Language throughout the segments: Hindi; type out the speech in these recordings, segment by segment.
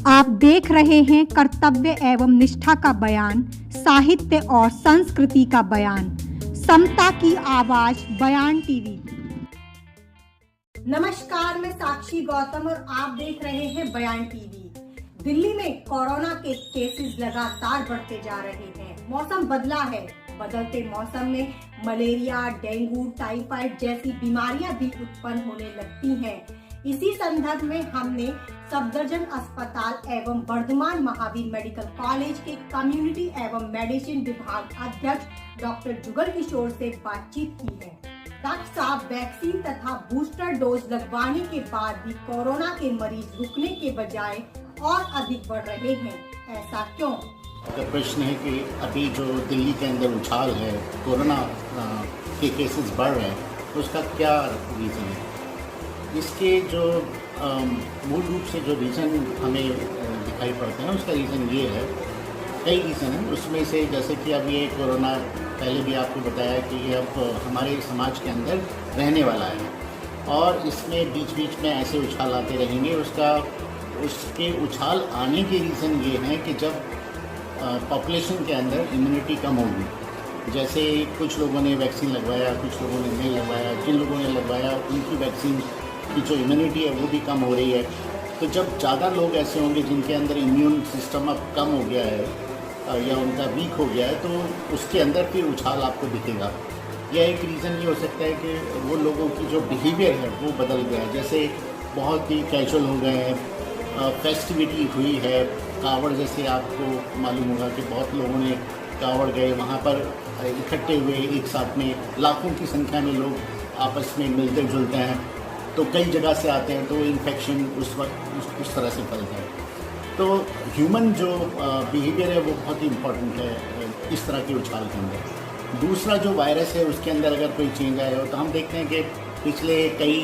आप देख रहे हैं कर्तव्य एवं निष्ठा का बयान, साहित्य और संस्कृति का बयान, समता की आवाज बयान टीवी। नमस्कार, मैं साक्षी गौतम और आप देख रहे हैं बयान टीवी। दिल्ली में कोरोना के केसेस लगातार बढ़ते जा रहे हैं। मौसम बदला है। बदलते मौसम में मलेरिया, डेंगू, टाइफाइड जैसी बीमारियां भी उत्पन्न होने लगती हैं। इसी संदर्भ में हमने सफदरजंग अस्पताल एवं वर्धमान महावीर मेडिकल कॉलेज के कम्युनिटी एवं मेडिसिन विभाग अध्यक्ष डॉक्टर जुगल किशोर से बातचीत की है। डॉक्टर साहब, वैक्सीन तथा बूस्टर डोज लगवाने के बाद भी कोरोना के मरीज रुकने के बजाय और अधिक बढ़ रहे हैं, ऐसा क्यों? प्रश्न है कि अभी जो दिल्ली के अंदर उछाल है, कोरोना के केसेस बढ़ रहे हैं, तो उसका क्या रीज़न है? इसके जो मूल रूप से जो रीज़न हमें दिखाई पड़ते हैं, उसका रीज़न ये है, कई रीज़न हैं। उसमें से जैसे कि अब ये कोरोना, पहले भी आपको बताया कि ये अब हमारे समाज के अंदर रहने वाला है और इसमें बीच बीच में ऐसे उछाल आते रहेंगे। उसके उछाल आने के रीज़न ये हैं कि जब पॉपुलेशन के अंदर इम्यूनिटी कम होगी, जैसे कुछ लोगों ने वैक्सीन लगवाया, कुछ लोगों ने नहीं लगवाया, जिन लोगों ने लगवाया उनकी वैक्सीन की जो इम्यूनिटी है वो भी कम हो रही है। तो जब ज़्यादा लोग ऐसे होंगे जिनके अंदर इम्यून सिस्टम अब कम हो गया है या उनका वीक हो गया है, तो उसके अंदर फिर उछाल आपको दिखेगा। या एक रीज़न ये हो सकता है कि वो लोगों की जो बिहेवियर है वो बदल गया है, जैसे बहुत ही कैजुअल हो गए हैं, फेस्टिविटी हुई है, कावड़ जैसे आपको मालूम होगा कि बहुत लोगों ने कावड़ गए, वहाँ पर इकट्ठे हुए, एक साथ में लाखों की संख्या में लोग आपस में मिलते जुलते हैं, तो कई जगह से आते हैं, तो इन्फेक्शन उस तरह से फैलता है। तो ह्यूमन जो बिहेवियर है वो बहुत ही इम्पोर्टेंट है इस तरह के उछाल के अंदर। दूसरा जो वायरस है उसके अंदर अगर कोई चेंज आया हो, तो हम देखते हैं कि पिछले कई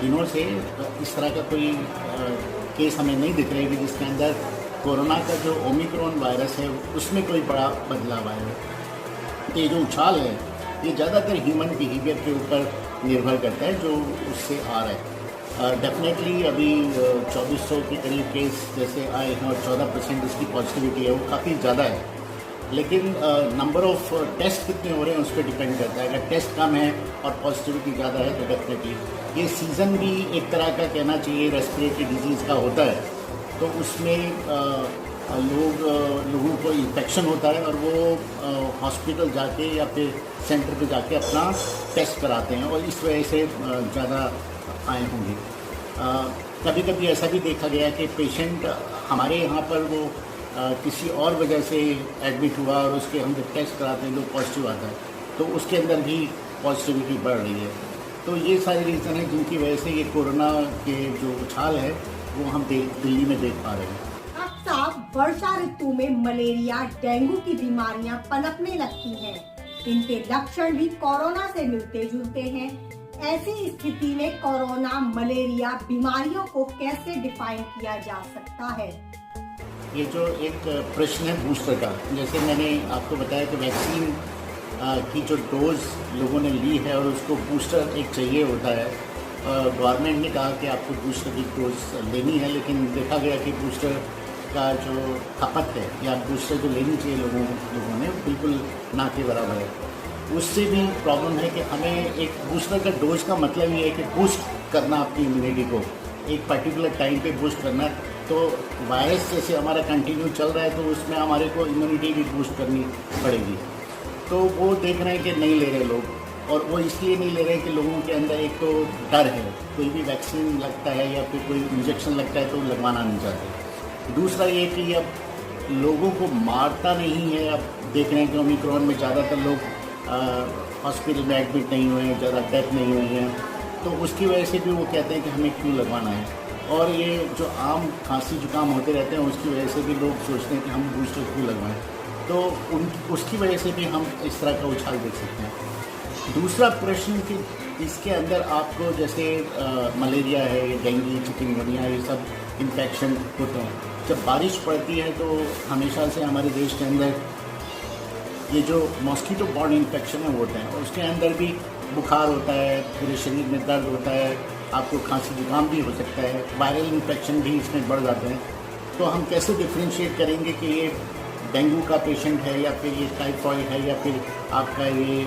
दिनों से इस तरह का कोई केस हमें नहीं दिख रहे कि जिसके अंदर कोरोना का जो ओमिक्रॉन वायरस है उसमें कोई बड़ा बदलाव आया है। ये जो उछाल है ये ज़्यादातर ह्यूमन बिहेवियर के ऊपर निर्भर करता है जो उससे आ रहा है। डेफिनेटली अभी 2400 के करीब केस जैसे आए हैं और 14% इसकी पॉजिटिविटी है, वो काफ़ी ज़्यादा है। लेकिन नंबर ऑफ़ टेस्ट कितने हो रहे हैं उस पर डिपेंड करता है। अगर टेस्ट कम है और पॉजिटिविटी ज़्यादा है तो डेफिनेटली ये सीज़न भी एक तरह का कहना चाहिए रेस्पिरेटरी डिजीज़ का होता है, तो उसमें लोगों को इन्फेक्शन होता है और वो हॉस्पिटल जाके या फिर सेंटर पे जाके अपना टेस्ट कराते हैं और इस वजह से ज़्यादा आए होंगे। कभी कभी ऐसा भी देखा गया कि पेशेंट हमारे यहाँ पर वो किसी और वजह से एडमिट हुआ और उसके हम जब टेस्ट कराते हैं तो पॉजिटिव आता है, तो उसके अंदर भी पॉजिटिविटी बढ़ रही है। तो ये सारे रीज़न हैं जिनकी वजह से ये कोरोना के जो उछाल है वो हम दिल्ली में देख पा रहे हैं। साहब, वर्षा ऋतु में मलेरिया, डेंगू की बीमारियां पनपने लगती हैं। इनके लक्षण भी कोरोना से मिलते जुलते हैं। ऐसी स्थिति में कोरोना, मलेरिया बीमारियों को कैसे डिफाइन किया जा सकता है? ये जो एक प्रश्न है बूस्टर का, जैसे मैंने आपको बताया कि वैक्सीन की जो डोज लोगों ने ली है और उसको बूस्टर एक चाहिए होता है। गवर्नमेंट ने कहा कि आपको बूस्टर की डोज लेनी है, लेकिन देखा गया कि बूस्टर का जो खपत है या बूस्टर जो लेनी चाहिए लोगों ने बिल्कुल ना के बराबर है। उससे भी प्रॉब्लम है कि हमें एक बूस्टर का डोज का मतलब ये है कि बूस्ट करना अपनी इम्यूनिटी को एक पर्टिकुलर टाइम पे बूस्ट करना। तो वायरस जैसे हमारा कंटिन्यू चल रहा है तो उसमें हमारे को इम्यूनिटी भी बूस्ट करनी पड़ेगी। तो वो देख रहे हैं कि नहीं ले रहे लोग, और वो इसलिए नहीं ले रहे हैं कि लोगों के अंदर एक तो डर है, कोई भी वैक्सीन लगता है या फिर कोई इंजेक्शन लगता है तो लगवाना नहीं चाहते। दूसरा ये कि अब लोगों को मारता नहीं है। अब देख रहे हैं कि ओमिक्रॉन में ज़्यादातर लोग हॉस्पिटल में एडमिट नहीं हुए हैं, ज़्यादा डेथ नहीं हुई हैं, तो उसकी वजह से भी वो कहते हैं कि हमें क्यों लगवाना है। और ये जो आम खांसी जुकाम होते रहते हैं उसकी वजह से भी लोग सोचते हैं कि हम बूस्टर क्यों लगवाएं, तो उसकी वजह से भी हम इस तरह का उछाल देख सकते हैं। दूसरा प्रश्न कि इसके अंदर आपको जैसे मलेरिया है, डेंगू, चिकनगुनिया, ये सब इन्फेक्शन होते हैं। जब बारिश पड़ती है तो हमेशा से हमारे देश के अंदर ये जो मॉस्किटो बॉर्न इन्फेक्शन होते हैं और उसके अंदर भी बुखार होता है, पूरे शरीर में दर्द होता है, आपको खांसी जुकाम भी हो सकता है, वायरल इन्फेक्शन भी इसमें बढ़ जाते हैं। तो हम कैसे डिफ्रेंशिएट करेंगे कि ये डेंगू का पेशेंट है या फिर ये टाइफॉइड है या फिर आपका ये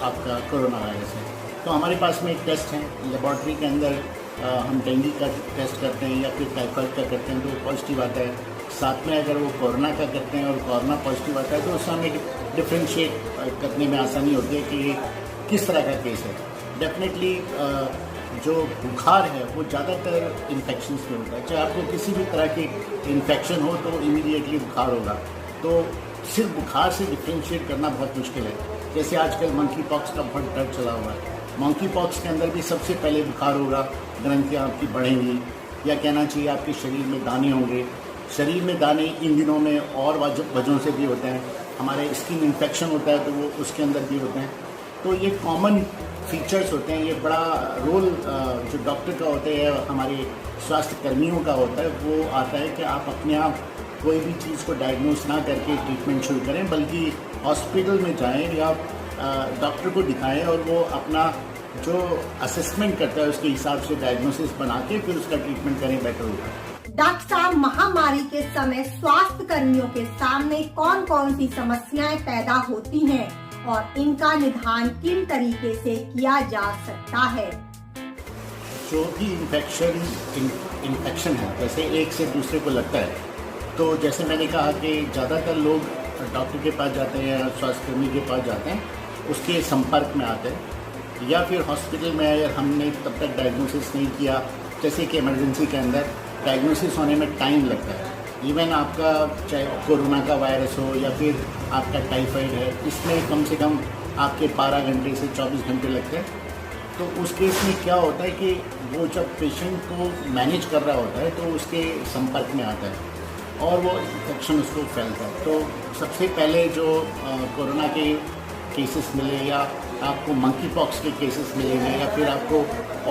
आपका कोरोना वायरस है। तो हमारे पास में एक टेस्ट है लेबॉर्ट्री के अंदर, हम डेंगू का टेस्ट करते हैं या फिर टाइफाइड का करते हैं तो पॉजिटिव आता है। साथ में अगर वो कोरोना का करते हैं और कोरोना पॉजिटिव आता है तो उससे हमें डिफ्रेंशिएट करने में आसानी होती है कि ये किस तरह का केस है। डेफिनेटली जो बुखार है वो ज़्यादातर इन्फेक्शंस में होता है। चाहे आपको किसी भी तरह की इन्फेक्शन हो तो इमीडिएटली बुखार होगा। तो सिर्फ बुखार से डिफ्रेंशिएट करना बहुत मुश्किल है। जैसे आजकल मंकी पॉक्स का बहुत डर चला हुआ है। मंकी पॉक्स के अंदर भी सबसे पहले बुखार होगा, ग्रंथियाँ आपकी बढ़ेंगी, या कहना चाहिए आपके शरीर में दाने होंगे। शरीर में दाने इन दिनों में और वजहों से भी होते हैं। हमारे स्किन इन्फेक्शन होता है तो वो उसके अंदर भी होते हैं। तो ये कॉमन फीचर्स होते हैं। ये बड़ा रोल जो डॉक्टर का होता है, हमारे स्वास्थ्य कर्मियों का होता है, वो आता है कि आप अपने आप कोई भी चीज़ को डायग्नोस ना करके ट्रीटमेंट शुरू करें, बल्कि हॉस्पिटल में जाएं या डॉक्टर को दिखाएं और वो अपना जो असेसमेंट करता है उसके हिसाब से डायग्नोसिस बना के फिर उसका ट्रीटमेंट करें, बेटर होगा। डॉक्टर साहब, महामारी के समय स्वास्थ्य कर्मियों के सामने कौन कौन सी समस्याएं पैदा होती हैं और इनका निदान किन तरीके से किया जा सकता है? जो भी इन्फेक्शन है, जैसे एक से दूसरे को लगता है, तो जैसे मैंने कहा कि ज़्यादातर लोग डॉक्टर के पास जाते हैं या स्वास्थ्यकर्मी के पास जाते हैं, उसके संपर्क में आते हैं, या फिर हॉस्पिटल में अगर हमने तब तक डायग्नोसिस नहीं किया, जैसे कि इमरजेंसी के अंदर डायग्नोसिस होने में टाइम लगता है। इवन आपका चाहे कोरोना का वायरस हो या फिर आपका टाइफाइड है, इसमें कम से कम आपके 12 घंटे से 24 घंटे लगते हैं। तो उस केस में क्या होता है कि वो जब पेशेंट को मैनेज कर रहा होता है तो उसके संपर्क में आता है और वो इन्फेक्शन उसको फैलता है। तो सबसे पहले जो कोरोना के केसेस मिले या आपको मंकी पॉक्स के केसेस मिलेंगे या फिर आपको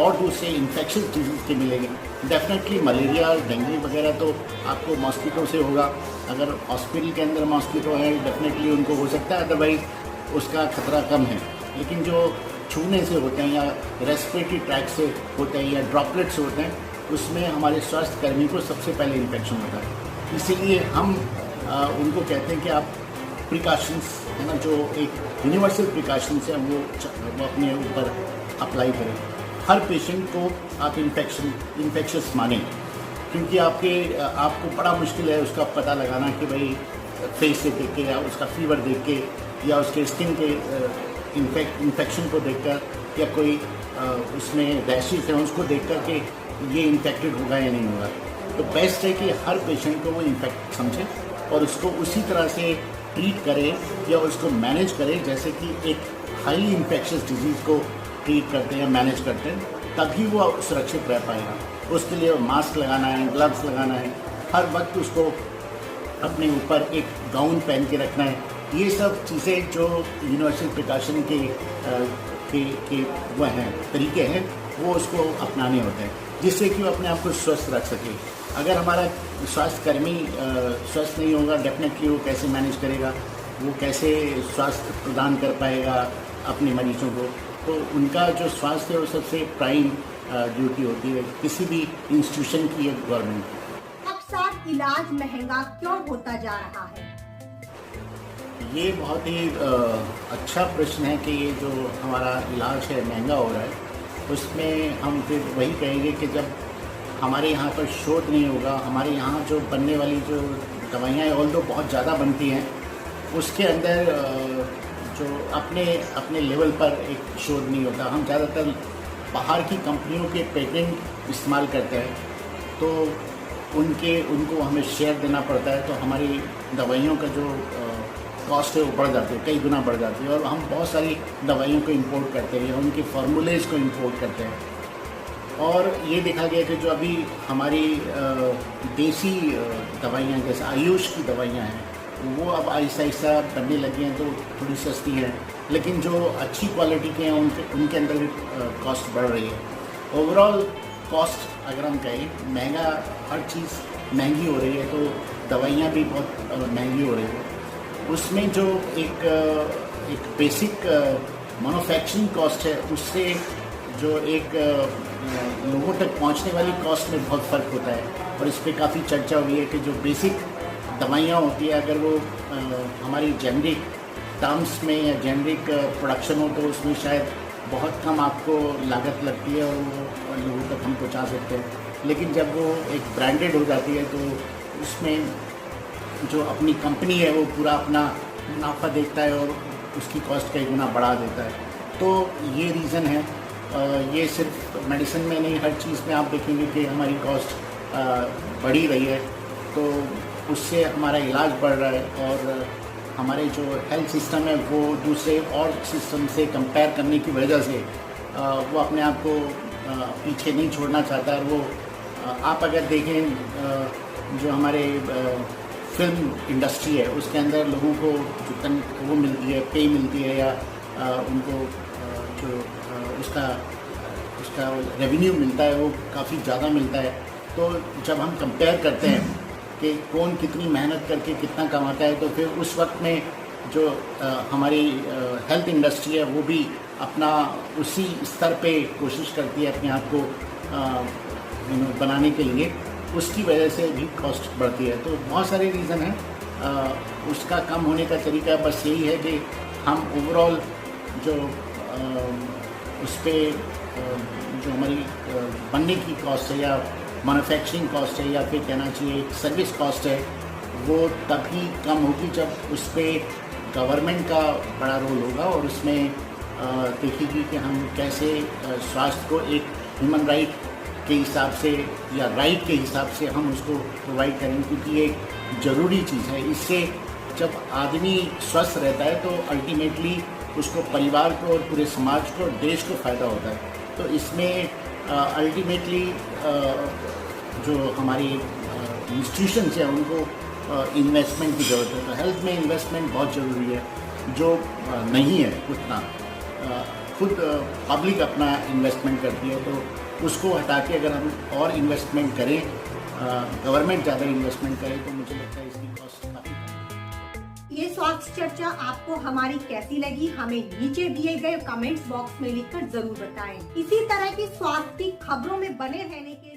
और दूसरे इन्फेक्शस डिजीज़ के मिलेंगे। डेफिनेटली मलेरिया, डेंगू वगैरह तो आपको मॉस्किटो से होगा। अगर हॉस्पिटल के अंदर मॉस्किटो है डेफिनेटली उनको हो सकता है, अदरवाइज उसका खतरा कम है। लेकिन जो छूने से होते हैं या रेस्पिरेटरी ट्रैक से होते हैं या ड्रॉपलेट से होते हैं, उसमें हमारे स्वास्थ्य कर्मी को सबसे पहले इन्फेक्शन होता है। इसीलिए हम उनको कहते हैं कि आप प्रिकॉशंस है ना, जो एक यूनिवर्सल प्रिकॉशंस हैं वो अपने ऊपर अप्लाई करें। हर पेशेंट को आप इन्फेक्शस मानें, क्योंकि आपको बड़ा मुश्किल है उसका पता लगाना कि भाई फेस से देख के या उसका फीवर देख के या उसके स्किन के इन्फेक्शन को देखकर या कोई उसमें रैशेस हैं उसको देख कर के ये इन्फेक्टेड होगा या नहीं होगा। तो बेस्ट है कि हर पेशेंट को वो इन्फेक्ट समझे और उसको उसी तरह से ट्रीट करें या उसको मैनेज करें जैसे कि एक हाईली इन्फेक्शियस डिजीज़ को ट्रीट करते हैं, मैनेज करते हैं, तभी वो सुरक्षित रह पाएगा। उसके लिए मास्क लगाना है, ग्लव्स लगाना है, हर वक्त उसको अपने ऊपर एक गाउन पहन के रखना है। ये सब चीज़ें जो यूनिवर्सल प्रिकॉशन के वो हैं तरीके हैं, वो उसको अपनाने होते हैं जिससे कि वो अपने आप को स्वस्थ रख सके। अगर हमारा स्वास्थ्य कर्मी स्वस्थ नहीं होगा, डेफिनेटली वो कैसे मैनेज करेगा, वो कैसे स्वास्थ्य प्रदान कर पाएगा अपने मरीजों को। तो उनका जो स्वास्थ्य है वो सबसे प्राइम ड्यूटी होती है किसी भी इंस्टीट्यूशन की या गवर्नमेंट की। अक्सर इलाज महंगा क्यों होता जा रहा है? ये बहुत ही अच्छा प्रश्न है कि ये जो हमारा इलाज है महंगा हो रहा है। उसमें हम फिर वही कहेंगे कि जब हमारे यहाँ पर शोध नहीं होगा, हमारे यहाँ जो बनने वाली जो दवाइयाँ ऑल्दो बहुत ज़्यादा बनती हैं, उसके अंदर जो अपने लेवल पर एक शोध नहीं होता। हम ज़्यादातर बाहर की कंपनियों के पेटेंट इस्तेमाल करते हैं, तो उनको हमें शेयर देना पड़ता है, तो हमारी दवाइयों का जो कॉस्ट है वो बढ़ जाती है, कई गुना बढ़ जाती है। और हम बहुत सारी दवाइयों को इंपोर्ट करते हैं, उनके फार्मूलेज को इंपोर्ट करते हैं। और ये देखा गया कि जो अभी हमारी देसी दवाइयाँ जैसे आयुष की दवाइयाँ हैं, वो अब आहिस्ता आहिस्ता बनने लगी हैं, तो थोड़ी सस्ती हैं, लेकिन जो अच्छी क्वालिटी के हैं उनके अंदर भी कॉस्ट बढ़ रही है। ओवरऑल कॉस्ट अगर हम कहें महंगा, हर चीज़ महंगी हो रही है, तो दवाइयाँ भी बहुत महंगी हो रही है। उसमें जो एक बेसिक मैन्युफैक्चरिंग कॉस्ट है, उससे जो एक लोगों तक पहुंचने वाली कॉस्ट में बहुत फ़र्क होता है। और इस पर काफ़ी चर्चा हुई है कि जो बेसिक दवाइयाँ होती है, अगर वो हमारी जेनरिक टर्म्स में या जेनरिक प्रोडक्शन हो तो उसमें शायद बहुत कम आपको लागत लगती है और वो लोगों तक हम पहुँचा सकते हैं। लेकिन जब वो एक ब्रांडेड हो जाती है तो उसमें जो अपनी कंपनी है वो पूरा अपना मुनाफा देखता है और उसकी कॉस्ट कई गुना बढ़ा देता है। तो ये रीज़न है। ये सिर्फ मेडिसिन में नहीं, हर चीज़ में आप देखेंगे कि हमारी कॉस्ट बढ़ ही रही है। तो उससे हमारा इलाज बढ़ रहा है और हमारे जो हेल्थ सिस्टम है वो दूसरे और सिस्टम से कंपेयर करने की वजह से वो अपने आप को पीछे नहीं छोड़ना चाहता। और वो आप अगर देखें जो हमारे फिल्म इंडस्ट्री है उसके अंदर लोगों को जो वो मिलती है, पे मिलती है या उनको जो उसका रेवेन्यू मिलता है वो काफ़ी ज़्यादा मिलता है। तो जब हम कंपेयर करते हैं कि कौन कितनी मेहनत करके कितना कमाता है, तो फिर उस वक्त में जो हमारी हेल्थ इंडस्ट्री है वो भी अपना उसी स्तर पे कोशिश करती है अपने आप को बनाने के लिए। उसकी वजह से भी कॉस्ट बढ़ती है। तो बहुत सारे रीज़न हैं। उसका कम होने का तरीका बस यही है कि हम ओवरऑल जो उस पर जो हमारी बनने की कॉस्ट है या मैन्युफैक्चरिंग कॉस्ट है या फिर कहना चाहिए सर्विस कॉस्ट है, वो तभी कम होगी जब उस पर गवर्नमेंट का बड़ा रोल होगा और उसमें देखेगी कि हम कैसे स्वास्थ्य को एक ह्यूमन राइट के हिसाब से या राइट के हिसाब से हम उसको प्रोवाइड करें, क्योंकि ये एक ज़रूरी चीज़ है। इससे जब आदमी स्वस्थ रहता है तो अल्टीमेटली उसको परिवार को और पूरे समाज को और देश को फ़ायदा होता है। तो इसमें अल्टीमेटली जो हमारी इंस्टीट्यूशंस हैं उनको इन्वेस्टमेंट की ज़रूरत है। तो हेल्थ में इन्वेस्टमेंट बहुत ज़रूरी है, जो नहीं है उतना। खुद पब्लिक अपना इन्वेस्टमेंट करती है, तो उसको हटा के अगर हम और इन्वेस्टमेंट करें, गवर्नमेंट ज़्यादा इन्वेस्टमेंट करे, तो मुझे लगता है इसकी कॉस्ट काफ़ी कम। ये स्वास्थ्य चर्चा आपको हमारी कैसी लगी, हमें नीचे दिए गए कमेंट्स बॉक्स में लिखकर जरूर बताएं। इसी तरह की स्वास्थ्य की खबरों में बने रहने के